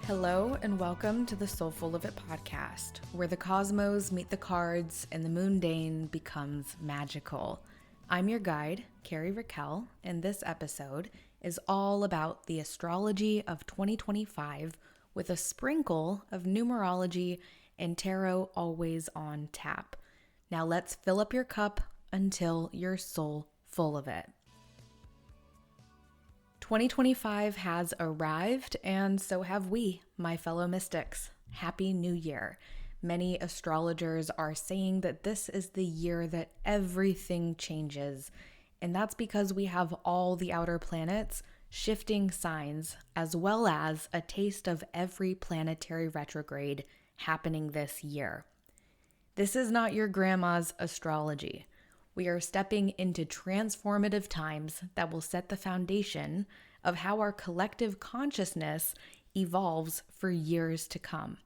Hello and welcome to the Soulful of It podcast, where the cosmos meet the cards and the mundane becomes magical. I'm your guide, 𝗘𝗽𝗶𝗀, and this episode is all about the astrology of 2025 with a sprinkle of numerology and tarot always on tap. Now let's fill up your cup until you're soul full of it. 2025 has arrived, and so have we, my fellow mystics. Happy New Year. Many astrologers are saying that this is the year that everything changes, and that's because we have all the outer planets shifting signs, as well as a taste of every planetary retrograde happening this year. This is not your grandma's astrology. We are stepping into transformative times that will set the foundation of how our collective consciousness evolves for years to come.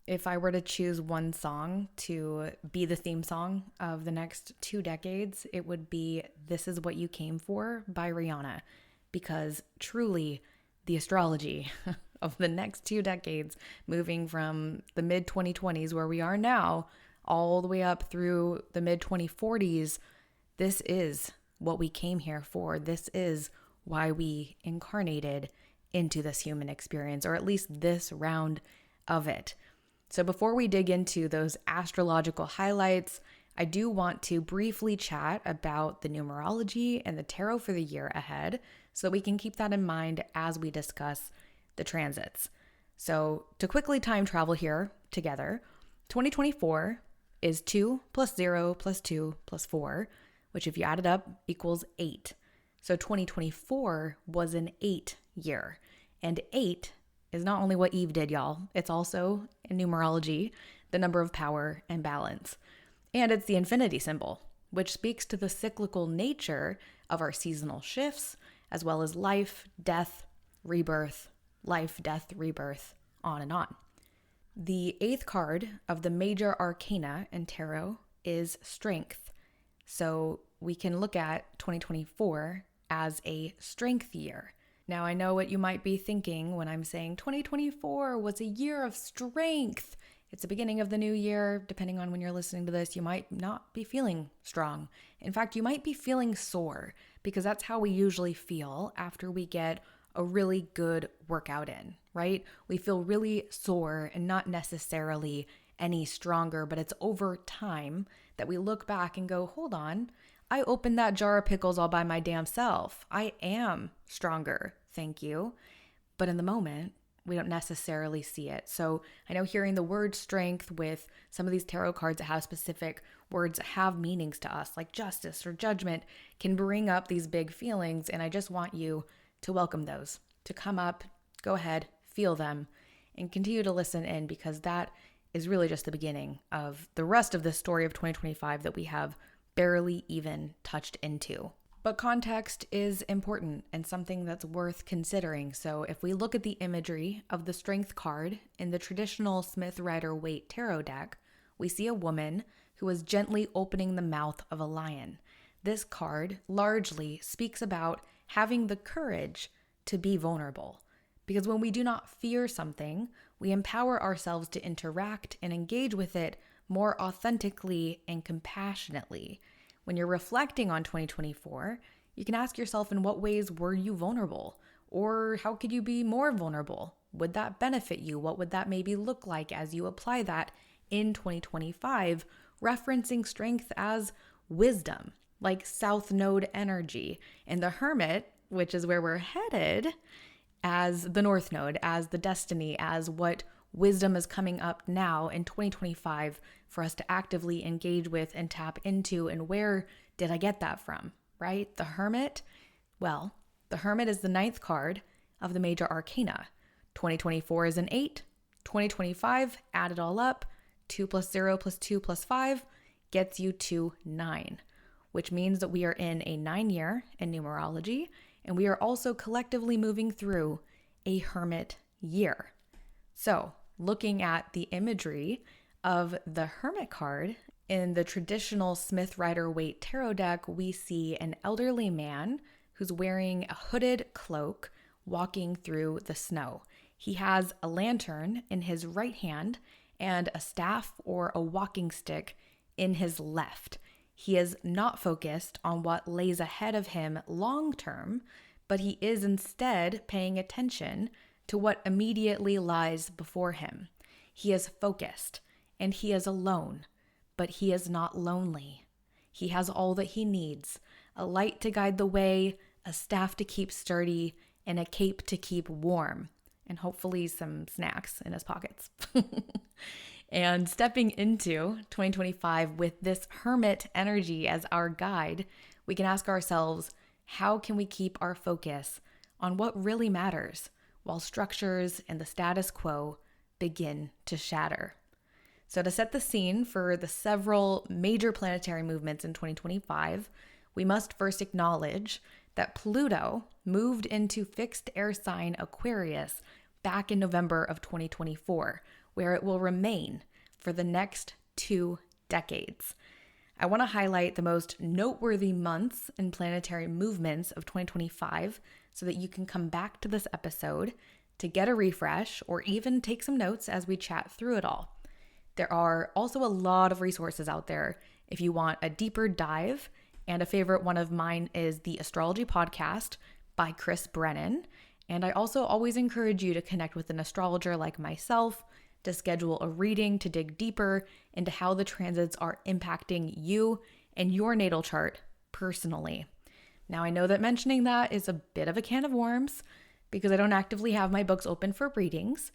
If I were to choose one song to be the theme song of the next 2 decades, it would be This Is What You Came For by Rihanna, because truly the astrology of the next 2 decades, moving from the mid-2020s where we are now, all the way up through the mid-2040s, this is what we came here for. This is why we incarnated into this human experience, or at least this round of it. So before we dig into those astrological highlights, I do want to briefly chat about the numerology and the tarot for the year ahead, so we can keep that in mind as we discuss the transits. So to quickly time travel here together, 2024 is 2 plus 0 plus 2 plus 4, which if you add it up equals 8. So 2024 was an 8 year. And 8 is not only what Eve did, y'all. It's also, in numerology, the number of power and balance. And it's the infinity symbol, which speaks to the cyclical nature of our seasonal shifts, as well as life, death, rebirth, life, death, rebirth, on and on. The 8th card of the major arcana in tarot is strength. So we can look at 2024 as a strength year. Now, I know what you might be thinking when I'm saying 2024 was a year of strength. It's the beginning of the new year. Depending on when you're listening to this, you might not be feeling strong. In fact, you might be feeling sore, because that's how we usually feel after we get a really good workout in, right? We feel really sore and not necessarily any stronger, but it's over time that we look back and go, hold on, I opened that jar of pickles all by my damn self. I am stronger, thank you. But in the moment, we don't necessarily see it. So I know hearing the word strength with some of these tarot cards that have specific words that have meanings to us, like justice or judgment, can bring up these big feelings. And I just want you to welcome those, to come up, go ahead, feel them, and continue to listen in, because that is really just the beginning of the rest of the story of 2025 that we have barely even touched into. But context is important and something that's worth considering. So if we look at the imagery of the strength card in the traditional Smith-Rider-Waite tarot deck, we see a woman who is gently opening the mouth of a lion. This card largely speaks about having the courage to be vulnerable. Because when we do not fear something, we empower ourselves to interact and engage with it more authentically and compassionately. When you're reflecting on 2024, you can ask yourself, in what ways were you vulnerable? Or how could you be more vulnerable? Would that benefit you? What would that maybe look like as you apply that in 2025, referencing strength as wisdom, like South Node energy, and the Hermit, which is where we're headed, as the North Node, as the destiny, as what wisdom is coming up now in 2025 for us to actively engage with and tap into. And where did I get that from, right? The Hermit? Well, the Hermit is the 9th card of the major arcana. 2024 is an 8. 2025, add it all up, 2 plus 0 plus 2 plus 5 gets you to 9, which means that we are in a 9 year in numerology, and we are also collectively moving through a Hermit year. So, looking at the imagery of the Hermit card in the traditional Smith-Rider-Waite tarot deck, we see an elderly man who's wearing a hooded cloak walking through the snow. He has a lantern in his right hand and a staff or a walking stick in his left. He is not focused on what lays ahead of him long term, but he is instead paying attention to what immediately lies before him. He is focused and he is alone, but he is not lonely. He has all that he needs: a light to guide the way, a staff to keep sturdy, and a cape to keep warm, and hopefully some snacks in his pockets. And stepping into 2025 with this Hermit energy as our guide, we can ask ourselves, how can we keep our focus on what really matters while structures and the status quo begin to shatter? So to set the scene for the several major planetary movements in 2025, we must first acknowledge that Pluto moved into fixed air sign Aquarius back in November of 2024, where it will remain for the next 2 decades. I want to highlight the most noteworthy months and planetary movements of 2025 so that you can come back to this episode to get a refresh or even take some notes as we chat through it all. There are also a lot of resources out there if you want a deeper dive, and a favorite one of mine is the Astrology podcast by Chris Brennan. And I also always encourage you to connect with an astrologer like myself to schedule a reading to dig deeper into how the transits are impacting you and your natal chart personally. Now, I know that mentioning that is a bit of a can of worms because I don't actively have my books open for readings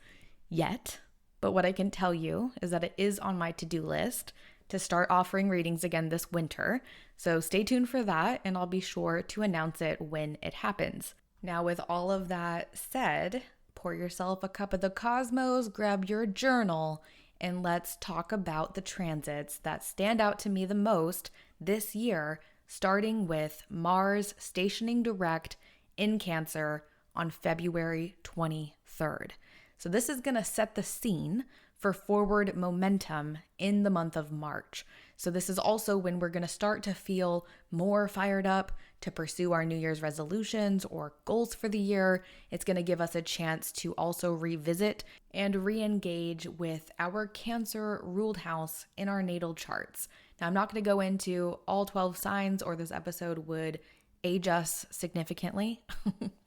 yet, but what I can tell you is that it is on my to-do list to start offering readings again this winter. So stay tuned for that, and I'll be sure to announce it when it happens. Now, with all of that said, pour yourself a cup of the cosmos, grab your journal, and let's talk about the transits that stand out to me the most this year, starting with Mars stationing direct in Cancer on February 23rd. So this is going to set the scene for forward momentum in the month of March. So this is also when we're going to start to feel more fired up to pursue our New Year's resolutions or goals for the year. It's going to give us a chance to also revisit and re-engage with our Cancer ruled house in our natal charts. Now, I'm not going to go into all 12 signs, or this episode would age us significantly,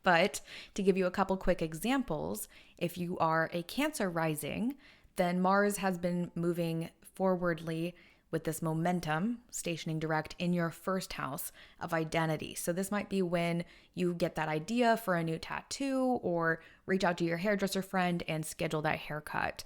but to give you a couple quick examples, if you are a Cancer rising, then Mars has been moving forwardly with this momentum, stationing direct in your first house of identity. So this might be when you get that idea for a new tattoo or reach out to your hairdresser friend and schedule that haircut.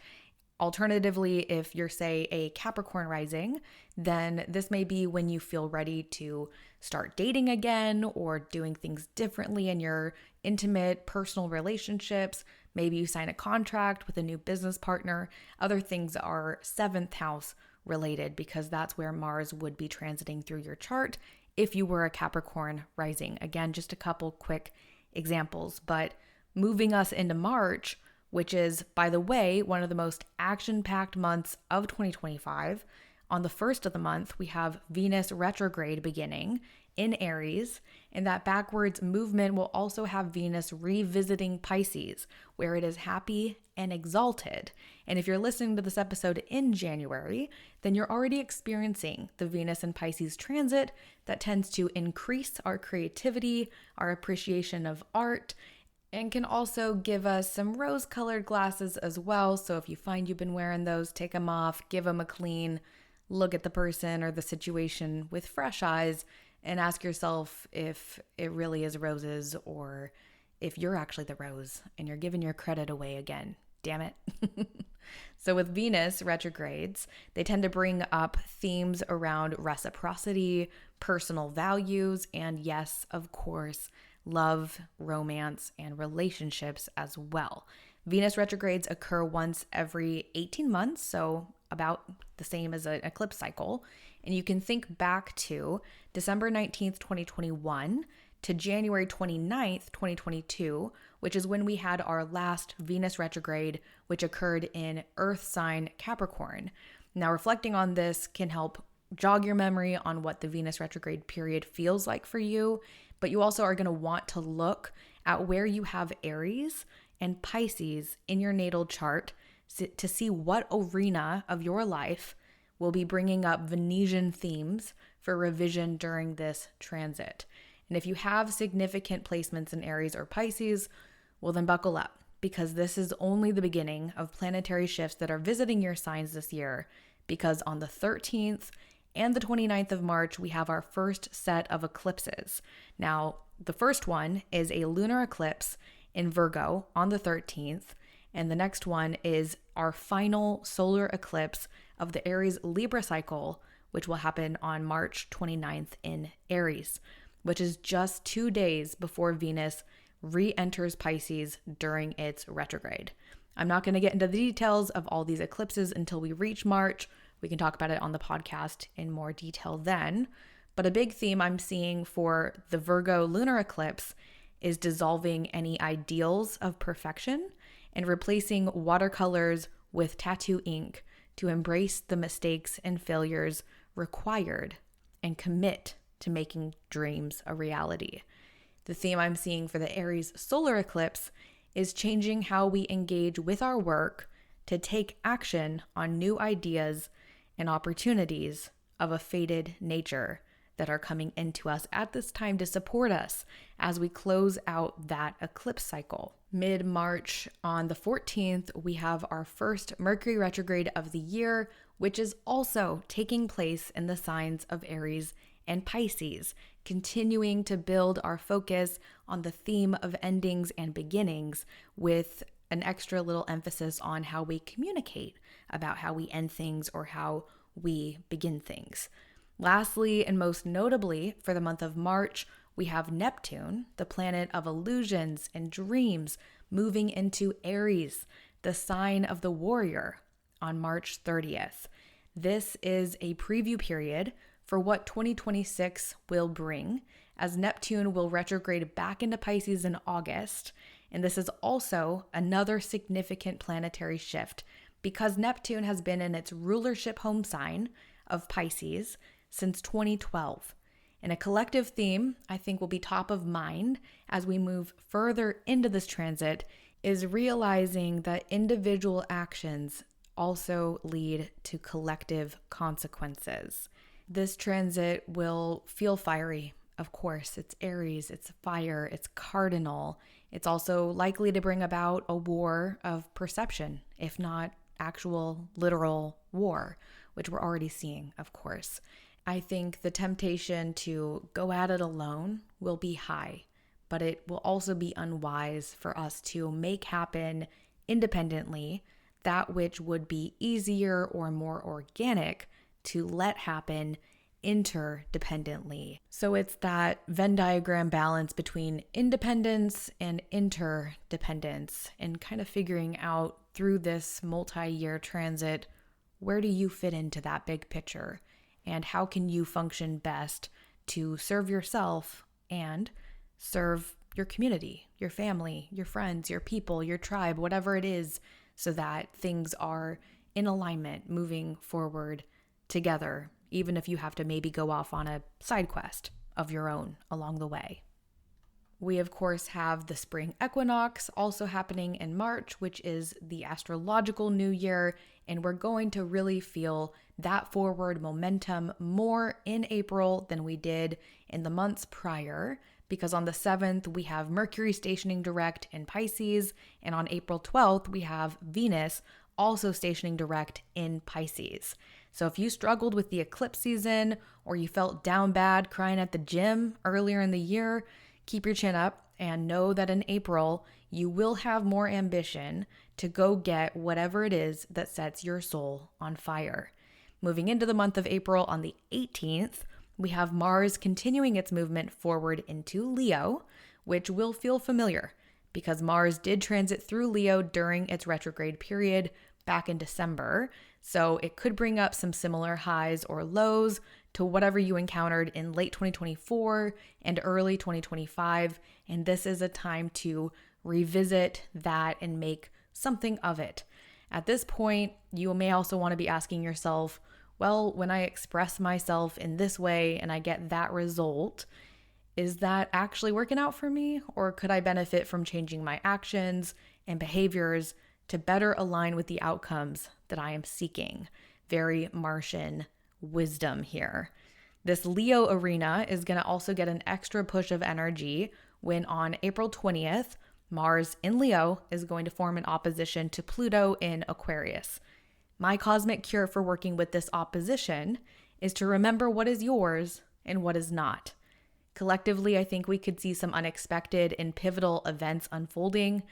Alternatively, if you're, say, a Capricorn rising, then this may be when you feel ready to start dating again or doing things differently in your intimate personal relationships. Maybe you sign a contract with a new business partner. Other things are 7th house related because that's where Mars would be transiting through your chart if you were a Capricorn rising. Again, just a couple quick examples, but moving us into March, which is, by the way, one of the most action-packed months of 2025. On the first of the month, we have Venus retrograde beginning in Aries, and that backwards movement will also have Venus revisiting Pisces, where it is happy and exalted. And if you're listening to this episode in January, then you're already experiencing the Venus and Pisces transit that tends to increase our creativity, our appreciation of art, and can also give us some rose-colored glasses as well. So if you find you've been wearing those, take them off, give them a clean look at the person or the situation with fresh eyes, and ask yourself if it really is roses or if you're actually the rose and you're giving your credit away again. Damn it. So with Venus retrogrades, they tend to bring up themes around reciprocity, personal values, and yes, of course, love, romance, and relationships as well. Venus retrogrades occur once every 18 months, so about the same as an eclipse cycle. And you can think back to December 19th, 2021 to January 29th, 2022, which is when we had our last Venus retrograde, which occurred in Earth sign Capricorn. Now, reflecting on this can help jog your memory on what the Venus retrograde period feels like for you, but you also are going to want to look at where you have Aries and Pisces in your natal chart to see what arena of your life will be bringing up Venetian themes for revision during this transit. And if you have significant placements in Aries or Pisces, well, then buckle up, because this is only the beginning of planetary shifts that are visiting your signs this year, because on the 13th and the 29th of March, we have our first set of eclipses. Now, the first one is a lunar eclipse in Virgo on the 13th, and the next one is our final solar eclipse of the Aries Libra cycle, which will happen on March 29th in Aries, which is just 2 days before Venus re-enters Pisces during its retrograde. I'm not going to get into the details of all these eclipses until we reach March. We can talk about it on the podcast in more detail then. But a big theme I'm seeing for the Virgo lunar eclipse is dissolving any ideals of perfection and replacing watercolors with tattoo ink to embrace the mistakes and failures required and commit to making dreams a reality. The theme I'm seeing for the Aries solar eclipse is changing how we engage with our work to take action on new ideas and opportunities of a fated nature that are coming into us at this time to support us as we close out that eclipse cycle. Mid-March on the 14th, we have our first Mercury retrograde of the year, which is also taking place in the signs of Aries and Pisces, continuing to build our focus on the theme of endings and beginnings with an extra little emphasis on how we communicate about how we end things or how we begin things. Lastly, and most notably for the month of March, we have Neptune, the planet of illusions and dreams, moving into Aries, the sign of the warrior, on March 30th. This is a preview period for what 2026 will bring, as Neptune will retrograde back into Pisces in August. And this is also another significant planetary shift because Neptune has been in its rulership home sign of Pisces since 2012. And a collective theme I think will be top of mind as we move further into this transit is realizing that individual actions also lead to collective consequences. This transit will feel fiery. Of course, it's Aries, it's fire, it's cardinal. It's also likely to bring about a war of perception, if not actual literal war, which we're already seeing, of course. I think the temptation to go at it alone will be high, but it will also be unwise for us to make happen independently that which would be easier or more organic to let happen interdependently. So it's that Venn diagram balance between independence and interdependence, and kind of figuring out through this multi-year transit, where do you fit into that big picture? And how can you function best to serve yourself and serve your community, your family, your friends, your people, your tribe, whatever it is, so that things are in alignment, moving forward together, even if you have to maybe go off on a side quest of your own along the way. We, of course, have the spring equinox also happening in March, which is the astrological new year, and we're going to really feel that forward momentum more in April than we did in the months prior, because on the 7th, we have Mercury stationing direct in Pisces, and on April 12th, we have Venus also stationing direct in Pisces. So if you struggled with the eclipse season, or you felt down bad crying at the gym earlier in the year, keep your chin up and know that in April, you will have more ambition to go get whatever it is that sets your soul on fire. Moving into the month of April on the 18th, we have Mars continuing its movement forward into Leo, which will feel familiar because Mars did transit through Leo during its retrograde period back in December. So it could bring up some similar highs or lows to whatever you encountered in late 2024 and early 2025. And this is a time to revisit that and make something of it. At this point, you may also want to be asking yourself, well, when I express myself in this way and I get that result, Is that actually working out for me? Or could I benefit from changing my actions and behaviors to better align with the outcomes that I am seeking? Very Martian wisdom here. This Leo arena is going to also get an extra push of energy when on April 20th, Mars in Leo is going to form an opposition to Pluto in Aquarius. My cosmic cure for working with this opposition is to remember what is yours and what is not. Collectively, I think we could see some unexpected and pivotal events unfolding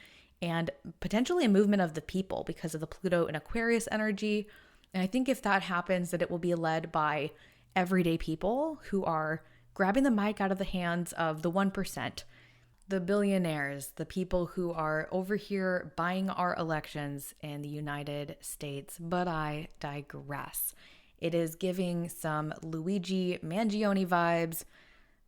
and potentially a movement of the people because of the Pluto and Aquarius energy. And I think if that happens, that it will be led by everyday people who are grabbing the mic out of the hands of the 1%, the billionaires, the people who are over here buying our elections in the United States. But I digress. It is giving some Luigi Mangione vibes.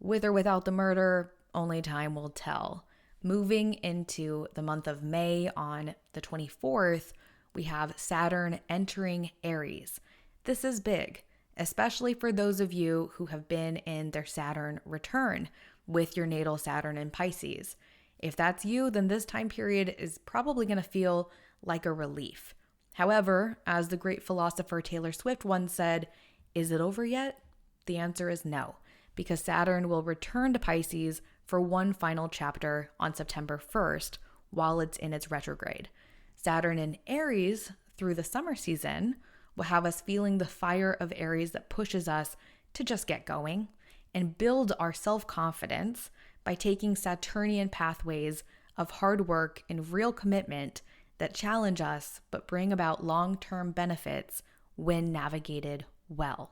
With or without the murder, only time will tell. Moving into the month of May on the 24th, we have Saturn entering Aries. This is big, especially for those of you who have been in their Saturn return with your natal Saturn in Pisces. If that's you, then this time period is probably going to feel like a relief. However, as the great philosopher Taylor Swift once said, is it over yet? The answer is no, because Saturn will return to Pisces for one final chapter on September 1st while it's in its retrograde. Saturn in Aries through the summer season will have us feeling the fire of Aries that pushes us to just get going and build our self-confidence by taking Saturnian pathways of hard work and real commitment that challenge us but bring about long-term benefits when navigated well.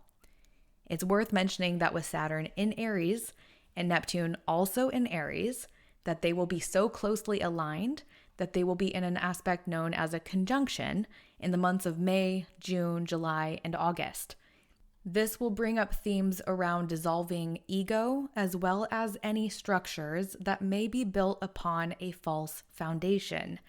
It's worth mentioning that with Saturn in Aries and Neptune also in Aries, that they will be so closely aligned that they will be in an aspect known as a conjunction in the months of May, June, July, and August. This will bring up themes around dissolving ego as well as any structures that may be built upon a false foundation.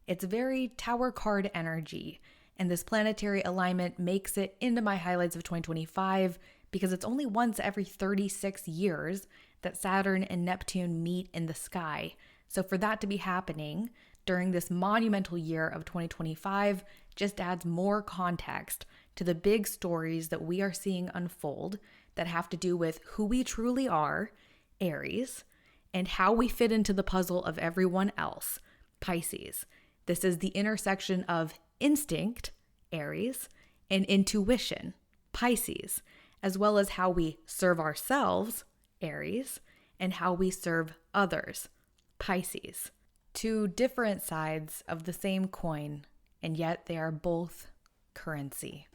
It's very Tower card energy, and this planetary alignment makes it into my highlights of 2025 because it's only once every 36 years that Saturn and Neptune meet in the sky. So for that to be happening during this monumental year of 2025 just adds more context to the big stories that we are seeing unfold that have to do with who we truly are, Aries, and how we fit into the puzzle of everyone else, Pisces. This is the intersection of instinct, Aries, and intuition, Pisces, as well as how we serve ourselves, Aries, and how we serve others, Pisces. Two different sides of the same coin, and yet they are both currency.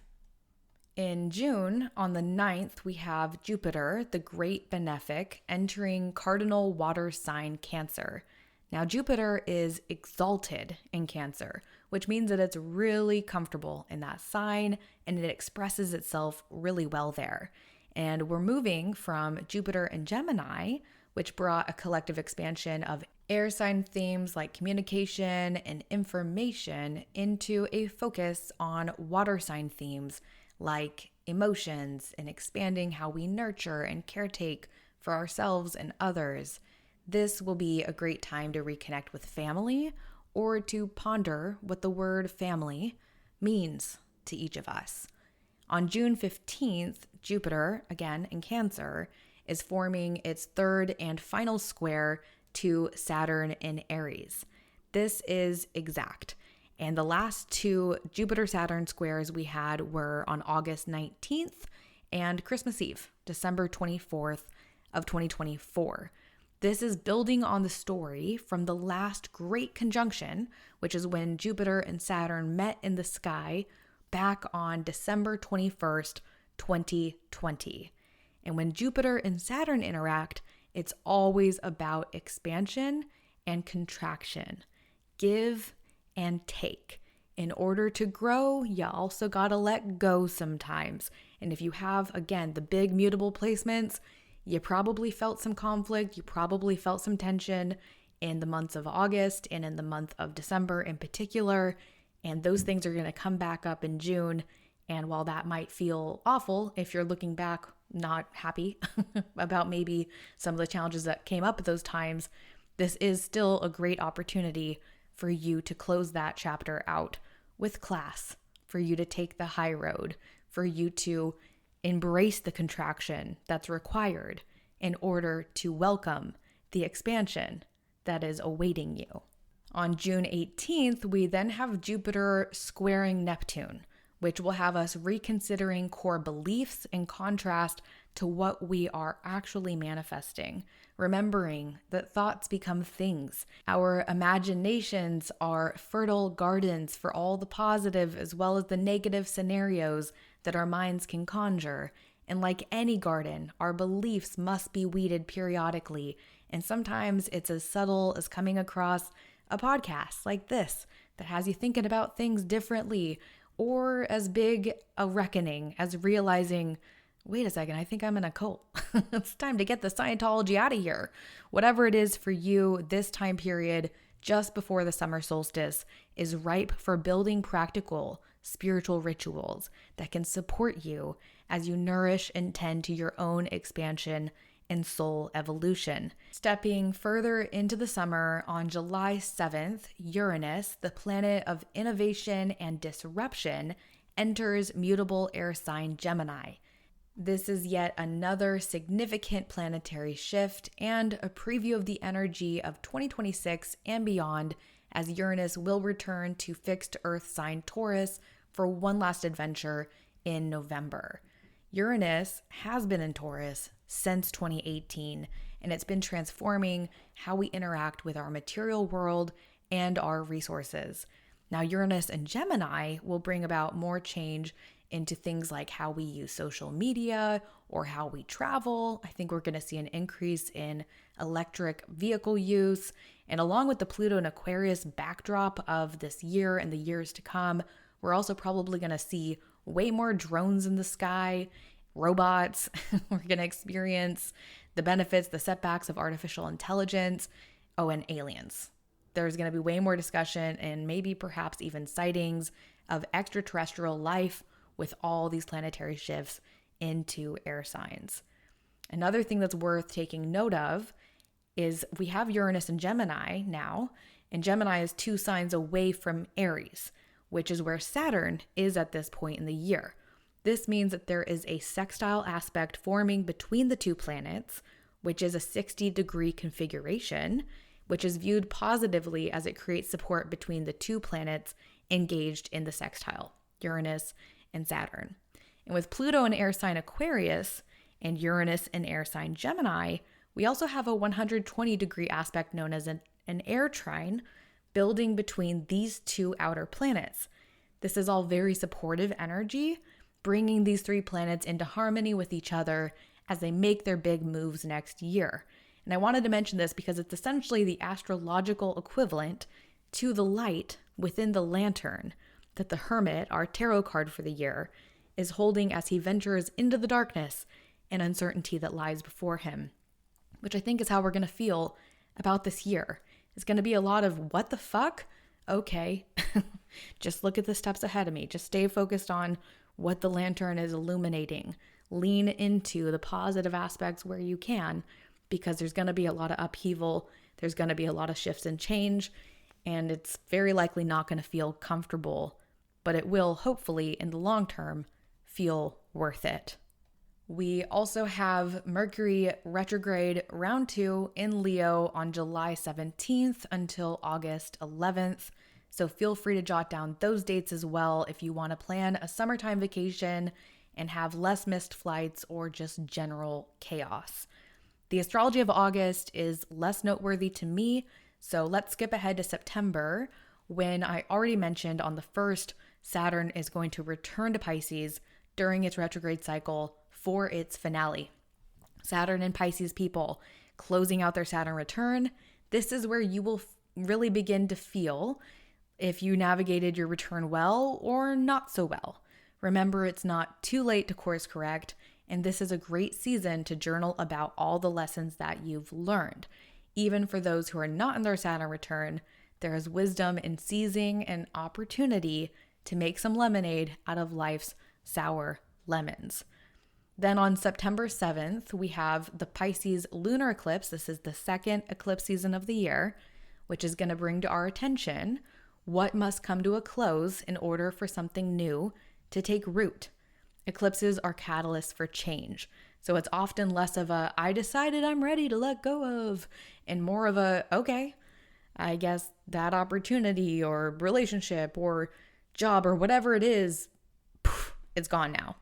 In June, on the 9th, we have Jupiter, the great benefic, entering cardinal water sign Cancer. Now, Jupiter is exalted in Cancer, which means that it's really comfortable in that sign and it expresses itself really well there. And we're moving from Jupiter and Gemini, which brought a collective expansion of air sign themes like communication and information, into a focus on water sign themes like emotions and expanding how we nurture and caretake for ourselves and others. This will be a great time to reconnect with family or to ponder what the word family means to each of us. On June 15th, Jupiter, again in Cancer, is forming its third and final square to Saturn in Aries. This is exact. And the last two Jupiter-Saturn squares we had were on August 19th and Christmas Eve, December 24th of 2024. This is building on the story from the last great conjunction, which is when Jupiter and Saturn met in the sky back on December 21st, 2020. And when Jupiter and Saturn interact, it's always about expansion and contraction. Give and take. In order to grow, you also gotta let go sometimes. And if you have, again, the big mutable placements, you probably felt some conflict, you probably felt some tension in the months of August and in the month of December in particular. And those things are gonna come back up in June. And while that might feel awful, if you're looking back not happy about maybe some of the challenges that came up at those times, this is still a great opportunity for you to close that chapter out with class, for you to take the high road, for you to embrace the contraction that's required in order to welcome the expansion that is awaiting you. On June 18th, we then have Jupiter squaring Neptune, which will have us reconsidering core beliefs in contrast to what we are actually manifesting, remembering that thoughts become things. Our imaginations are fertile gardens for all the positive as well as the negative scenarios that our minds can conjure. And like any garden, our beliefs must be weeded periodically. And sometimes it's as subtle as coming across a podcast like this that has you thinking about things differently, or as big a reckoning as realizing, wait a second, I think I'm in a cult. It's time to get the Scientology out of here. Whatever it is for you, this time period just before the summer solstice is ripe for building practical spiritual rituals that can support you as you nourish and tend to your own expansion and soul evolution. Stepping further into the summer, on July 7th, Uranus, the planet of innovation and disruption, enters mutable air sign Gemini. This is yet another significant planetary shift and a preview of the energy of 2026 and beyond, as Uranus will return to fixed Earth sign Taurus for one last adventure in November. Uranus has been in Taurus since 2018, and it's been transforming how we interact with our material world and our resources. Now, Uranus and Gemini will bring about more change into things like how we use social media or how we travel. I think we're going to see an increase in electric vehicle use. And along with the Pluto and Aquarius backdrop of this year and the years to come, we're also probably going to see way more drones in the sky, robots. We're going to experience the benefits, the setbacks of artificial intelligence, and aliens. There's going to be way more discussion and maybe perhaps even sightings of extraterrestrial life with all these planetary shifts into air signs. Another thing that's worth taking note of is we have Uranus and Gemini now, and Gemini is 2 signs away from Aries, which is where Saturn is at this point in the year. This means that there is a sextile aspect forming between the 2 planets, which is a 60-degree configuration, which is viewed positively as it creates support between the 2 planets engaged in the sextile, Uranus and Saturn. And with Pluto in air sign Aquarius and Uranus in air sign Gemini, we also have a 120-degree aspect known as an air trine building between these 2 outer planets. This is all very supportive energy, bringing these 3 planets into harmony with each other as they make their big moves next year. And I wanted to mention this because it's essentially the astrological equivalent to the light within the lantern that the Hermit, our tarot card for the year, is holding as he ventures into the darkness and uncertainty that lies before him, which I think is how we're going to feel about this year. It's going to be a lot of what the fuck? Okay, just look at the steps ahead of me. Just stay focused on what the lantern is illuminating. Lean into the positive aspects where you can, because there's going to be a lot of upheaval. There's going to be a lot of shifts and change, and it's very likely not going to feel comfortable, but it will hopefully in the long term feel worth it. We also have Mercury retrograde round 2 in Leo on July 17th until August 11th. So feel free to jot down those dates as well if you want to plan a summertime vacation and have less missed flights or just general chaos. The astrology of August is less noteworthy to me, so let's skip ahead to September, when I already mentioned on the 1st, Saturn is going to return to Pisces during its retrograde cycle for its finale. Saturn and Pisces people closing out their Saturn return. This is where you will really begin to feel if you navigated your return well or not so well. Remember, it's not too late to course correct, and this is a great season to journal about all the lessons that you've learned. Even for those who are not in their Saturn return, there is wisdom in seizing an opportunity to make some lemonade out of life's sour lemons. Then on September 7th, we have the Pisces lunar eclipse. This is the second eclipse season of the year, which is going to bring to our attention what must come to a close in order for something new to take root. Eclipses are catalysts for change. So it's often less of a, I decided I'm ready to let go of, and more of a, okay, I guess that opportunity or relationship or job or whatever it is, poof, it's gone now.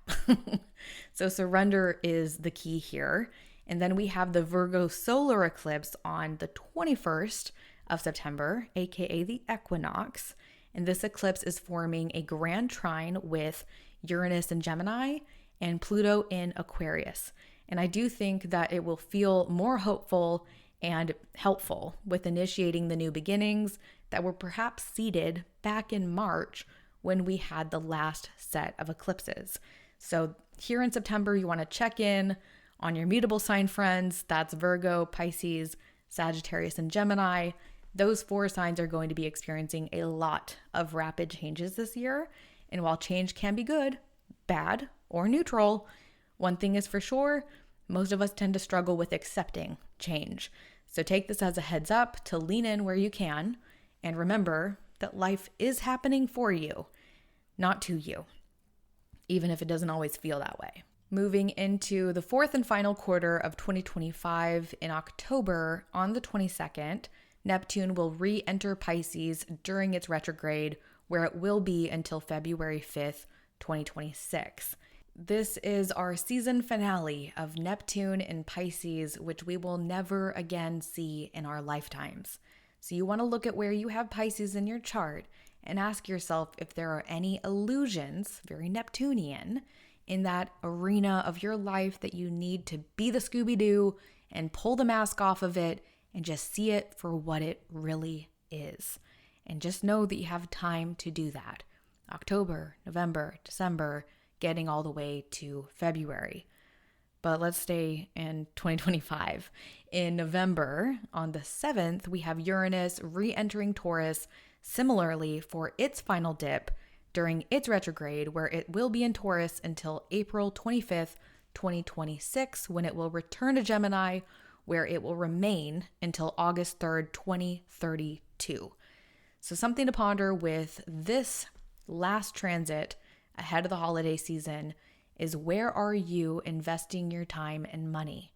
So surrender is the key here. And then we have the Virgo solar eclipse on the 21st of September, aka the equinox. And this eclipse is forming a grand trine with Uranus in Gemini and Pluto in Aquarius. And I do think that it will feel more hopeful and helpful with initiating the new beginnings that were perhaps seeded back in March when we had the last set of eclipses. So here in September, you want to check in on your mutable sign friends. That's Virgo, Pisces, Sagittarius, and Gemini. Those 4 signs are going to be experiencing a lot of rapid changes this year. And while change can be good, bad, or neutral, one thing is for sure, most of us tend to struggle with accepting change. So take this as a heads up to lean in where you can, and remember that life is happening for you, not to you, even if it doesn't always feel that way. Moving into the 4th and final quarter of 2025, in October, on the 22nd, Neptune will re-enter Pisces during its retrograde, where it will be until February 5th, 2026. This is our season finale of Neptune in Pisces, which we will never again see in our lifetimes. So you want to look at where you have Pisces in your chart and ask yourself if there are any illusions, very Neptunian, in that arena of your life that you need to be the Scooby-Doo and pull the mask off of it and just see it for what it really is. And just know that you have time to do that. October, November, December, getting all the way to February. But let's stay in 2025. In November, on the 7th, we have Uranus re-entering Taurus, similarly for its final dip during its retrograde, where it will be in Taurus until April 25th, 2026, when it will return to Gemini, where it will remain until August 3rd, 2032. So something to ponder with this last transit ahead of the holiday season is, where are you investing your time and money?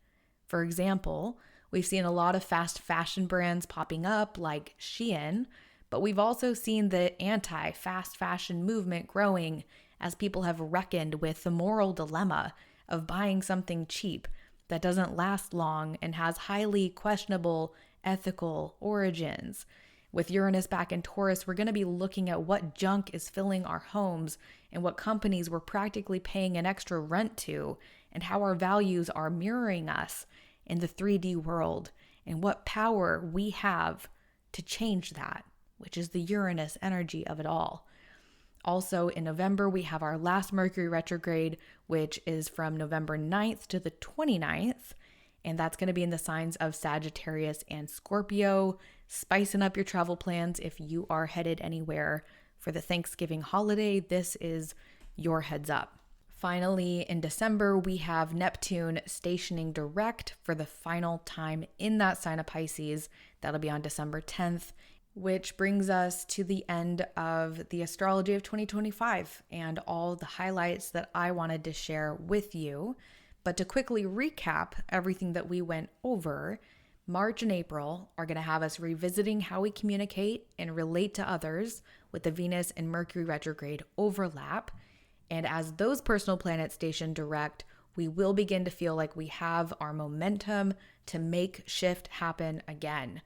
For example, we've seen a lot of fast fashion brands popping up like Shein, but we've also seen the anti-fast fashion movement growing as people have reckoned with the moral dilemma of buying something cheap that doesn't last long and has highly questionable ethical origins. With Uranus back in Taurus, we're going to be looking at what junk is filling our homes and what companies we're practically paying an extra rent to, and how our values are mirroring us in the 3D world, and what power we have to change that, which is the Uranus energy of it all. Also in November, we have our last Mercury retrograde, which is from November 9th to the 29th. And that's going to be in the signs of Sagittarius and Scorpio, spicing up your travel plans if you are headed anywhere for the Thanksgiving holiday. This is your heads up. Finally, in December, we have Neptune stationing direct for the final time in that sign of Pisces. That'll be on December 10th, which brings us to the end of the Astrology of 2025 and all the highlights that I wanted to share with you. But to quickly recap everything that we went over, March and April are going to have us revisiting how we communicate and relate to others with the Venus and Mercury retrograde overlap. And as those personal planets station direct, we will begin to feel like we have our momentum to make shift happen again.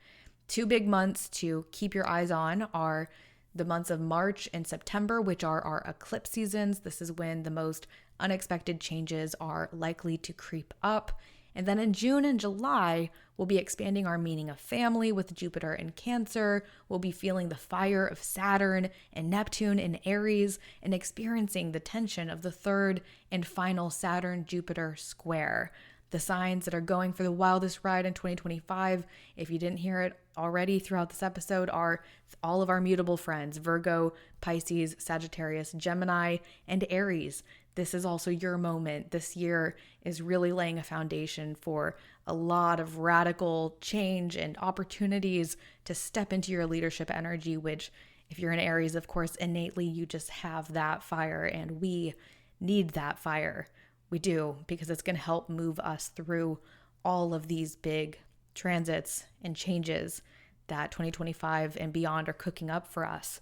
2 big months to keep your eyes on are the months of March and September, which are our eclipse seasons. This is when the most unexpected changes are likely to creep up. And then in June and July, we'll be expanding our meaning of family with Jupiter in Cancer. We'll be feeling the fire of Saturn and Neptune in Aries and experiencing the tension of the 3rd and final Saturn-Jupiter square. The signs that are going for the wildest ride in 2025, if you didn't hear it already throughout this episode, are all of our mutable friends: Virgo, Pisces, Sagittarius, Gemini, and Aries. This is also your moment. This year is really laying a foundation for a lot of radical change and opportunities to step into your leadership energy, which, if you're an Aries, of course, innately you just have that fire, and we need that fire. We do, because it's going to help move us through all of these big transits and changes that 2025 and beyond are cooking up for us.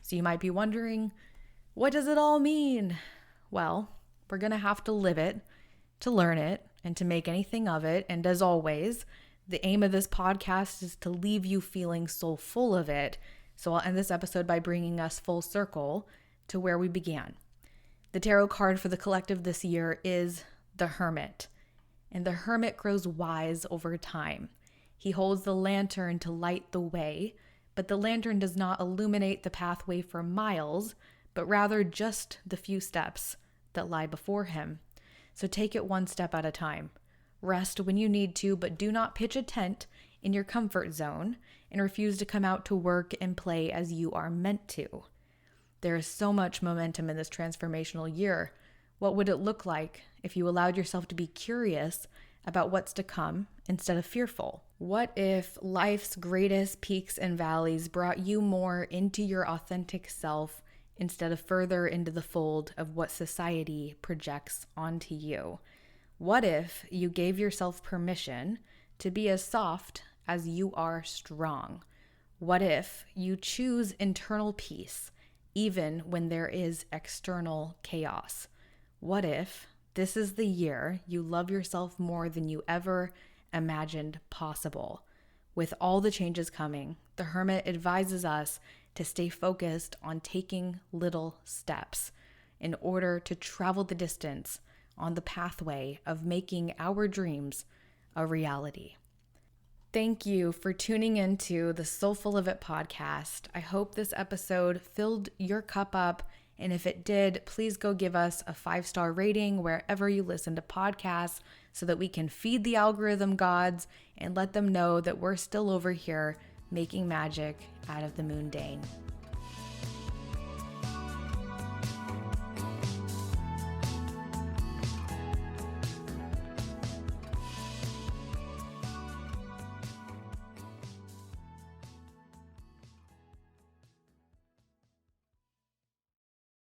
So you might be wondering, what does it all mean? Well, we're going to have to live it, to learn it, and to make anything of it. And as always, the aim of this podcast is to leave you feeling so full of it. So I'll end this episode by bringing us full circle to where we began. The tarot card for the collective this year is the Hermit. And the Hermit grows wise over time. He holds the lantern to light the way, but the lantern does not illuminate the pathway for miles, but rather just the few steps that lie before him. So take it one step at a time. Rest when you need to, but do not pitch a tent in your comfort zone and refuse to come out to work and play as you are meant to. There is so much momentum in this transformational year. What would it look like if you allowed yourself to be curious about what's to come instead of fearful? What if life's greatest peaks and valleys brought you more into your authentic self instead of further into the fold of what society projects onto you? What if you gave yourself permission to be as soft as you are strong? What if you choose internal peace even when there is external chaos? What if this is the year you love yourself more than you ever imagined possible? With all the changes coming, the Hermit advises us to stay focused on taking little steps in order to travel the distance on the pathway of making our dreams a reality. Thank you for tuning into the Soulful of It podcast. I hope this episode filled your cup up, and if it did, please go give us a 5-star rating wherever you listen to podcasts so that we can feed the algorithm gods and let them know that we're still over here making magic out of the mundane.